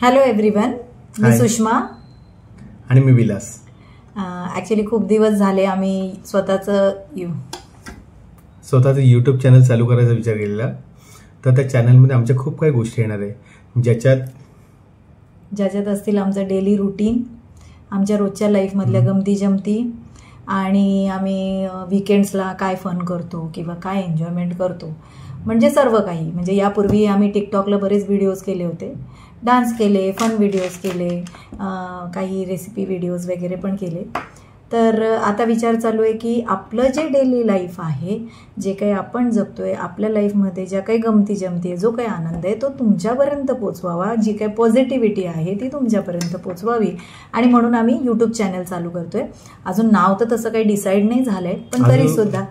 Hello everyone, मी सुषमा आणि मी Vilas. Actually खूप दिवस झाले आम्ही स्वतःचं यूट्यूब चॅनल चालू करायचा विचार केलेला. तर त्या चॅनलमध्ये आमच्या खूप काही गोष्टी येणार आहे, ज्याच्यात असतील आमचं डेली रुटीन, आमच्या रोजच्या लाईफमधल्या गमती जमती, आणि आम्ही विकेंड्सला काय फन करतो किंवा काय एन्जॉयमेंट करतो, म्हणजे सर्व काही. म्हणजे यापूर्वी आम्ही टिकटॉकला बरेच व्हिडिओज केले होते, डान्स केले, फन व्हिडिओज केले, काही रेसिपी व्हिडिओज वगैरे पण केले. तर आता विचार चालू आहे की आपलं जे डेली लाईफ आहे, जे काही आपण जगतोय, आपल्या लाईफमध्ये ज्या काही गमती जमती आहे, जो काही आनंद आहे, तो तुमच्यापर्यंत पोचवावा. जी काही पॉझिटिव्हिटी आहे ती तुमच्यापर्यंत पोचवावी, आणि म्हणून आम्ही यूट्यूब चॅनल चालू करतोय. अजून नाव तर तसं काही डिसाईड नाही झालंय, पण तरी सुद्धा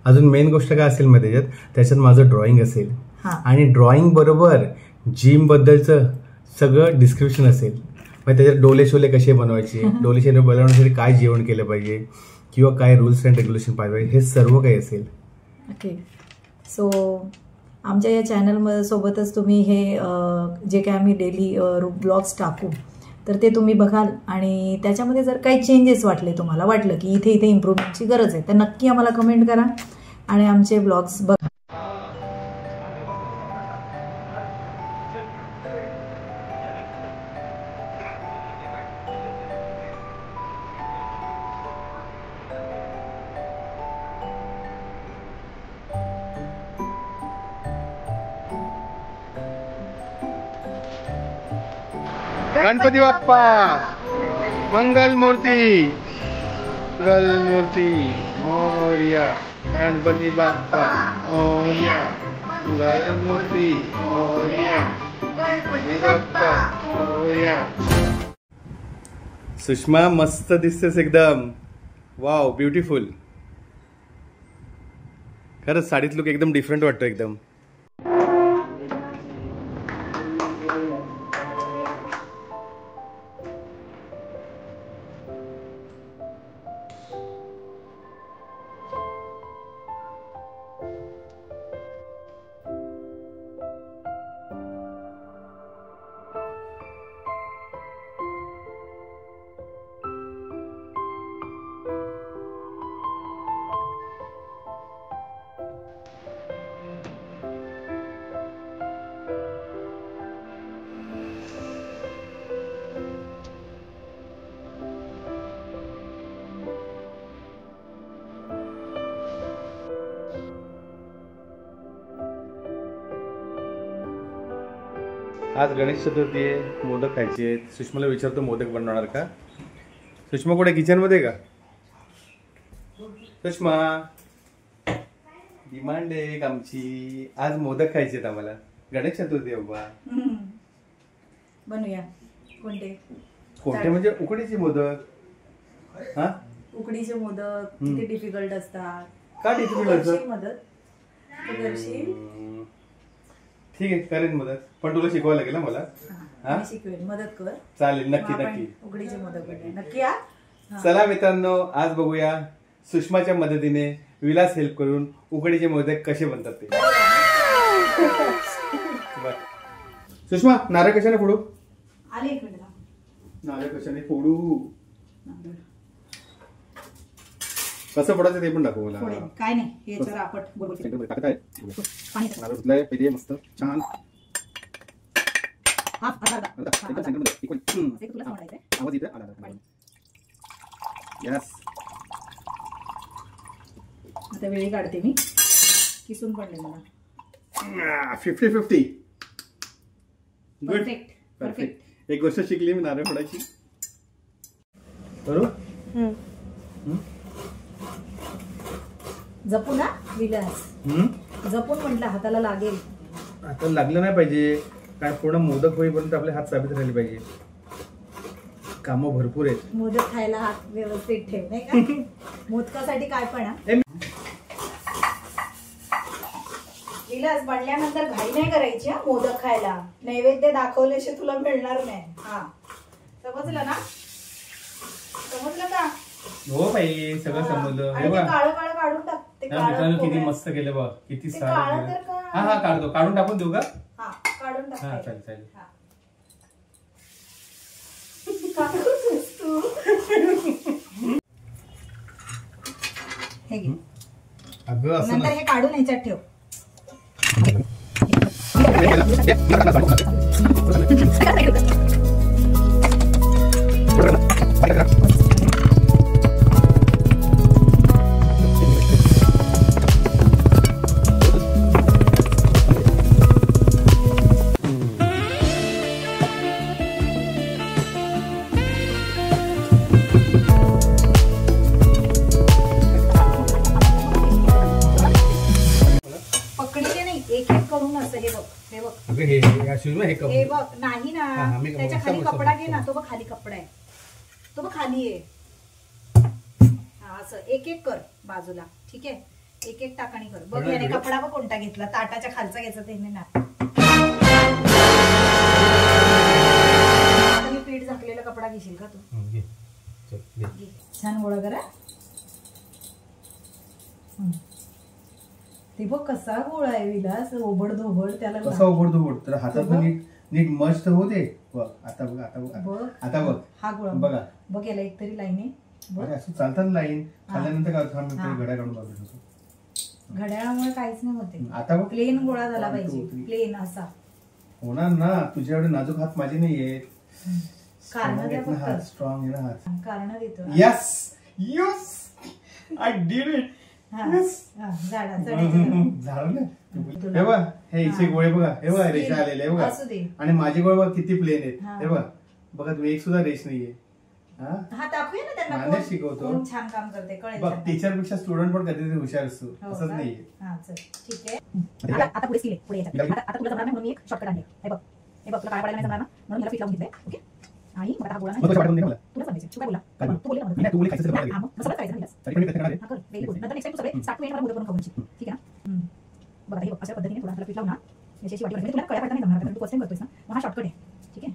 अजून मेन गोष्ट काय असेल माहिती आहे, त्याच्यात माझं ड्रॉइंग असेल, आणि ड्रॉइंग बरोबर जिम बद्दलचं सगळं डिस्क्रिप्शन असेल. मग त्याच्यात डोले शोले कसे बनवायचे, डोले शोले बनवण्यासाठी काय जेवण केलं पाहिजे, किंवा काय रूल्स अँड रेग्युलेशन पाहिजे, हे सर्व काही असेल. ओके, सो आमच्या या चॅनल सोबतच तुम्ही हे जे काय आम्ही डेली ब्लॉग्स टाकू, तर ते तुम्ही बघाल. आणि त्याच्यामध्ये जर काही चेंजेस वाटले, तुम्हाला वाटलं की इथे इथे इम्प्रूव्हमेंटची गरज आहे, तर नक्की आम्हाला कमेंट करा आणि आमचे ब्लॉग्स बघा. गणपती बाप्पा मंगल मूर्ती मोरया. गणपती बाप्पा मोरया. मंगल मूर्ती मोरया. गणपती बाप्पा मोरया. सुषमा मस्त दिसतेस एकदम. Wow, beautiful. खरंच साडीत लुक एकदम डिफरंट वाटतो एकदम. आज गणेश चतुर्थी आहे, मोदक खायचे आहेत. सुषमाला विचारतो मोदक बनवणार का. सुषमा कुठे, किचन मध्ये का? सुषमा, डिमांड आहे आमची, आज मोदक खायचे आहेत आम्हाला. गणेश चतुर्थी बाबा, बनवूया. कोणते म्हणजे उकडीचे मोदक. हा, उकडीचे मोदक किती डिफिकल्ट असतात. का डिफिकल्ट असतात? ठीक आहे, करेन मदत, पण तुला शिकवायला लागेल ना मला. शिकवेल, मदत कर. चालेल, नक्की नक्की. उकडीचे मोदक नक्की. चला मित्रांनो, आज बघूया सुषमाच्या मदतीने विलास हेल्प करून उकडीचे मोदक कसे बनतात ते. सुषमा, नारळ कशाने फोडू? आले एक मिनिट. नारळ कशाने फोडू, कसं फोडायचं ते पण दाखव मला. काय नाही, हे जरा आपण बरोबर टाकत आहे. नारळ धुतलाय पहिले मस्त छान. आवाज इथे आला. यस, आता वेळी काढते मी, किसून पडले मला. 50-50. Perfect perfect. एक गोष्ट शिकली मी नारळ फोडायची. बरोबर. जपून ना विलास, जपून म्हटलं, हाताला लागेल. हाताला लागलं नाही पाहिजे, काय पूर्ण मोदक होईपर्यंत आपले हात साबित राहिले पाहिजे. कामं भरपूर आहेत. मोदक खायला हात व्यवस्थित ठेव, नाही का? मोदकासाठी काय पण. विलास, बनल्यानंतर घाई नाही करायची. मोदक खायला नैवेद्य दाखवल्याशिवाय तुला मिळणार नाही. हा, समजलं ना? समजलं का? हो बाई, सगळं समजलं. काळं काळं काढून टाक. किती मस्त केलं बघ, किती सारं. हा, काढतो, काढून टाकून देऊ का? काढून टाक. चालेल. हे घे. अगं असं नंतर हे काढून ह्याच्यात ठेव. हे बघ नाही ना, त्याच्या खाली कपडा घे ना. तो बघ खाली कपडा आहे, तो बघ खाली आहे. हा असं एक एक कर बाजूला. ठीक आहे, एक एक टाकणी कर. बघ याने कपडा बघ कोणता घेतला. ताटाच्या खालचा घ्यायचा त्याने ना. पीठ झाकलेला कपडा घेशील का तू? छान गोळा करा. ते बघ कसा गोळा आहे विलास. ओबड धोबड त्याला. कसा ओबड धोबड? तर हातात नीट मस्त होते. बघ आता बघ, आता बघ, आता बघ. हा गोळा बघा. बघ याला एक तरी लाईन आहे. असं चालतात लाईन. खाल्ल्यानंतर काय घड्या काढून बघत होतो. घड्याळामुळे काहीच नाही होते. आता प्लेन गोळा झाला पाहिजे. प्लेन असा होणार ना. तुझ्या एवढे नाजूक हात माझे नाहीये. कारण स्ट्रॉंग आहे ना हात. कारण देतो. Yes yes I did it. हे बघ, हे इथे गोळे बघा. हे बघा रेषा आलेले बघा. आणि माझे गोळे बघा किती प्लेन आहेत. हे बघा बघा, तुम्ही एक सुद्धा रेष नाहीये. दाखवूया ना त्यांना. शिकवतो. छान काम करते. बघ, टीचर पेक्षा स्टुडंट पण कधीतरी हुशार असतो. असंच नाहीये. ठीक आहे. आता पुढे स्किल आहे. पुढे आता तुला जमणार नाही म्हणून मी एक शॉर्टकट आणले. हे बघ, हे बघ, तुला काय पडायला नाही जमणार ना म्हणून मला पीठ लावून घेतलंय. ओके. आणि मग आता बोला तुला सांगायचं. तू काय बोला? तू बोलले ना. तू बोलले खायचं. मग सगळं करायचं. नंतर नेक्स्ट टाइम तू सगळे स्टार्ट टू एंड मला मदत करून खाऊची. ठीक आहे ना? बघा हे बघ, अशा पद्धतीने थोडा पीठ लावून ना याची वाटी. तुला कळ्या पडता नाही जमणार कारण तू फर्स्ट टाइम करतोयस ना. मग हा शॉर्टकट आहे. ठीक आहे.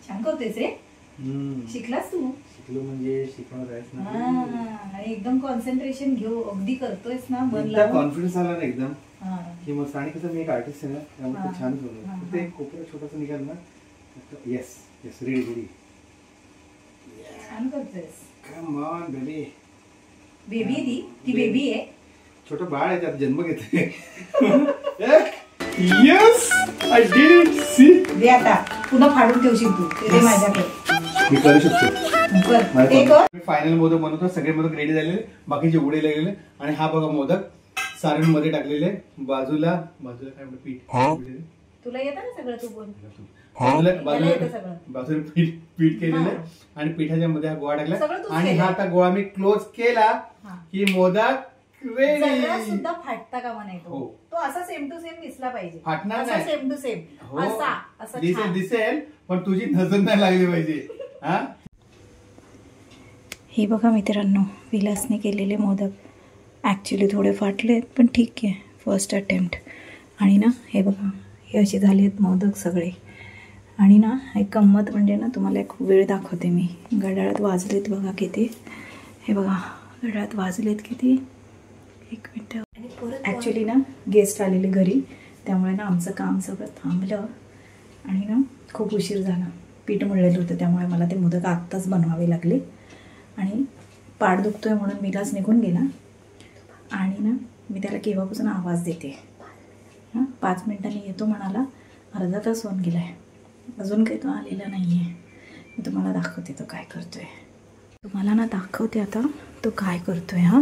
छान करतोयस रे. शिकलास तू? शिकलो म्हणजे शिकवणार आहेस ना. आणि एकदम कॉन्सन्ट्रेशन घेऊ अगदी करतोयस ना. मला कॉन्फिडन्स आला ना एकदम की मग. आणि कसं मी एक आर्टिस्ट आहे ना, त्यामुळे ते छान झालं. ते कोपरा छोटासा निघाल ना. Yes yes ready ready. छान करतोयस. Come on baby. बेबी ती बेबी आहे. छोटं बाळ आहे, त्यात जन्म घेतोय. Yes I did it. See दे आता. पुन्हा फाडून ठेवशील तू. ते माझ्याकडे मी करू शकतो. फायनल मोदक बनवतो. सगळे मोदक रेडी झालेले, बाकीचे उघडे लागलेले. आणि हा बघा मोदक सारण मध्ये टाकलेले. बाजूला बाजूला काय म्हणतो पीठ. तुला येतं ना सगळं, तू बोल. बाजूला पीठ केलेलं आणि पिठाच्या मध्ये हा गोळा टाकला. आणि हा आता गोळा मी क्लोज केला की मोदक सुद्धा फाटता का म्हणायचो. तो असा सेम टू सेम दिसला पाहिजे. फाटणार नाही. सेम टू सेम दिसेल पण तुझी नजर नाही लागली पाहिजे. हे बघा मित्रांनो, विलासने केलेले मोदक. ॲक्च्युली थोडे फाटलेत पण ठीक आहे, फर्स्ट अटेम्प्ट. आणि ना हे बघा, हे असे झाले आहेत मोदक सगळे. आणि ना एक गंमत म्हणजे ना, तुम्हाला एक वेळ दाखवते मी. घड्याळात वाजलेत बघा किती. हे बघा घड्याळात वाजलेत किती. एक मिनटं. ॲक्च्युली ना गेस्ट आलेले घरी, त्यामुळे ना आमचं काम सगळं थांबलं. आणि ना खूप उशीर झाला. पीठ मळलेलं होतं त्यामुळे मला ते मोदक आत्ताच बनवावे लागले. आणि पाठ दुखतोय म्हणून विलास निघून गेला. आणि ना मी त्याला केव्हापासून आवाज देते. 5 मिनिटांनी येतो म्हणाला. अर्धा तास होऊन गेला आहे, अजून काही तो आलेला नाही आहे. मी तुम्हाला दाखवते तो काय करतोय. तुम्हाला ना दाखवते आता तो काय करतोय. हां,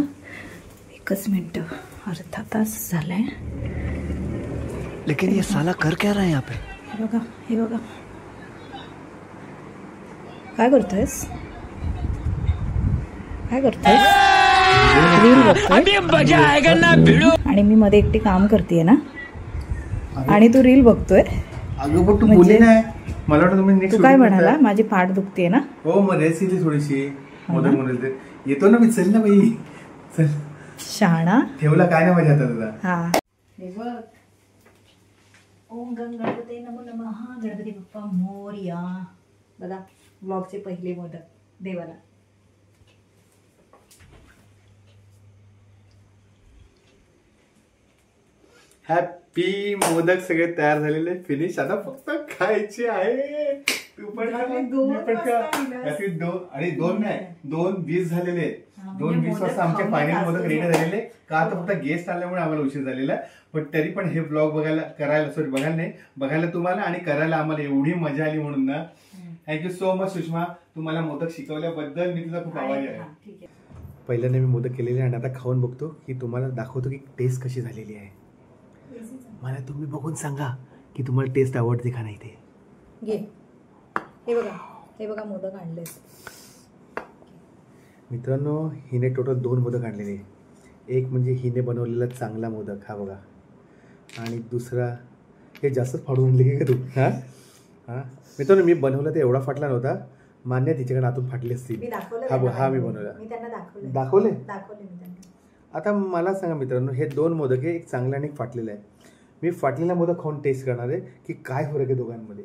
एकच मिनटं. अर्धा तास झाला आहे. लेकिन ये साला कर क्या रहा है यहाँ पे? हे बघा, हे बघा काय करतोयस. काय करतोयस? रील बघतोय. आणि मी मध्ये एकटी काम करतेय ना, आणि तू रील बघतोय. म्हणजे मला वाटतं तुम्ही तू काय म्हणाला, माझी पाठ दुखते ना. हो, मग रेसिपी थोडीशी मोदक बनवले. येतो ना मी. चल ना बाई, चल. शाणा ठेवला काय नाही माझ्या हातात. हा हे बघ. ओम गणपती नमो नमः. गणपती बाप्पा मोरया. बघा ब्लॉगचे पहिले मोदक देवाला. हॅपी मोदक सगळे तयार झालेले फिनिश. आता फक्त खायचे आहे. तू पण आणि 2 नाही 2:20 झालेले. 2:20 वाजता आमचे फायनल मोदक रेडी झालेले. का आता फक्त गेस्ट आल्यामुळे आम्हाला उशीर झालेला. पण तरी पण हे ब्लॉग बघायला तुम्हाला आणि करायला आम्हाला एवढी मजा आली म्हणून ना. थँक्यू सो मच सुषमा, तुम्हाला मोदक शिकवल्याबद्दल मी तुझा खूप आभारी आहे. पहिल्यांदा मी मोदक केलेले आणि आता खाऊन बघतो की तुम्हाला दाखवतो की टेस्ट कशी झालेली आहे. मला तुम्ही बघून सांगा की तुम्हाला टेस्ट आवडते का नाही ते. घे हे बघा मोदक आणले मित्रांनो. हिने टोटल 2 मोदक आणलेले. एक म्हणजे हिने बनवलेला चांगला मोदक हा बघा, आणि दुसरा हे जास्तच फाडून आणले की का तू. हां मित्रांनो, मी बनवलं ते एवढा फाटला नव्हता. मान्य तिच्याकडे आतून फाटले असतील. हा मी बनवला. दाखवले. आता मला सांगा मित्रांनो, हे 2 मोदक आहे, एक चांगला आणि एक फाटलेला आहे. मी फाटलेला मोदक खाऊन टेस्ट करणार आहे की काय फरक आहे दोघांमध्ये.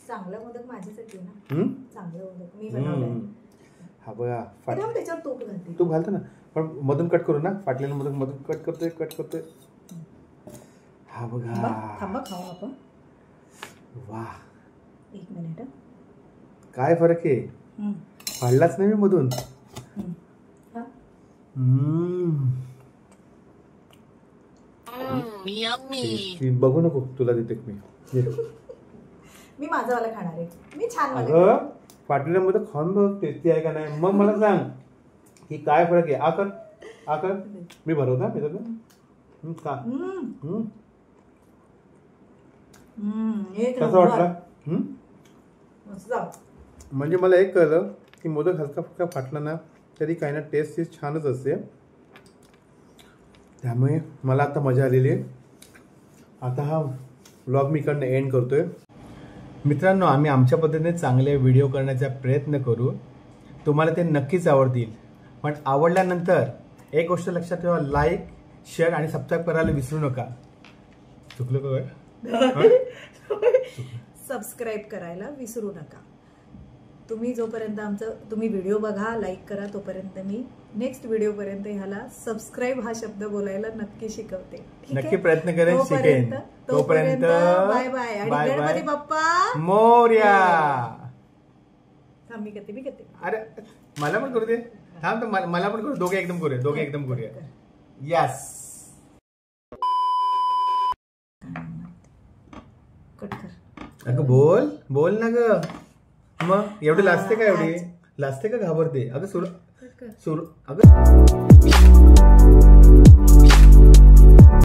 चांगला मोदक माझ्यासाठी ना. चांगला मोदक मी बनवलाय. हा बघा त्याच्यावर तूप घालतो ना, पण मधून कट करू ना. फाटलेला मोदक मधून कट करतोय. हा बघा. थांबा खाऊ आपण. वा, 1 मिनिट. काय फरक आहे. फाडलाच नाही मी मधून. बघू नको, तुला देते मी माझावाला खाणार आहे. मी छान अगं फाटलेल्या मध्ये खाऊन बघ टेस्टी आहे का नाही, मग मला सांग की काय फरक आहे. आकर मी भरवता मी तर का. कसं वाटलं. म्हणजे मला एक कळलं की मोदक हलका फुलका फाटला ना तरी काही ना टेस्ट छानच असते. त्यामुळे मला आता मजा आलेली आहे. आता हा व्लॉग मी इकडनं एंड करतोय. मित्रांनो, आम्ही आमच्या पद्धतीने चांगले व्हिडिओ करण्याचा प्रयत्न करू. तुम्हाला ते नक्कीच आवडतील. पण आवडल्यानंतर एक गोष्ट लक्षात ठेवा, लाईक शेअर आणि सबस्क्राईब करायला विसरू नका. चुकलं का काय. सबस्क्राईब करायला विसरू नका. तुम्ही जोपर्यंत तुम्ही व्हिडिओ बघा, लाईक करा, तोपर्यंत मी नेक्स्ट व्हिडिओ पर्यंत ह्याला सबस्क्राईब हा शब्द बोलायला नक्की शिकवते. नक्की प्रयत्न करेन, शिकेन. तोपर्यंत बाय बाय. आणि गणपती बाप्पा मोरया. थांब मी करते. अरे मला पण करू दे. थांब मला पण करू. दोघे एकदम करूया. यस. कट कर. अगं बोल ना ग. मग एवढी लाजते का घाबरते. अगं सुरू अगं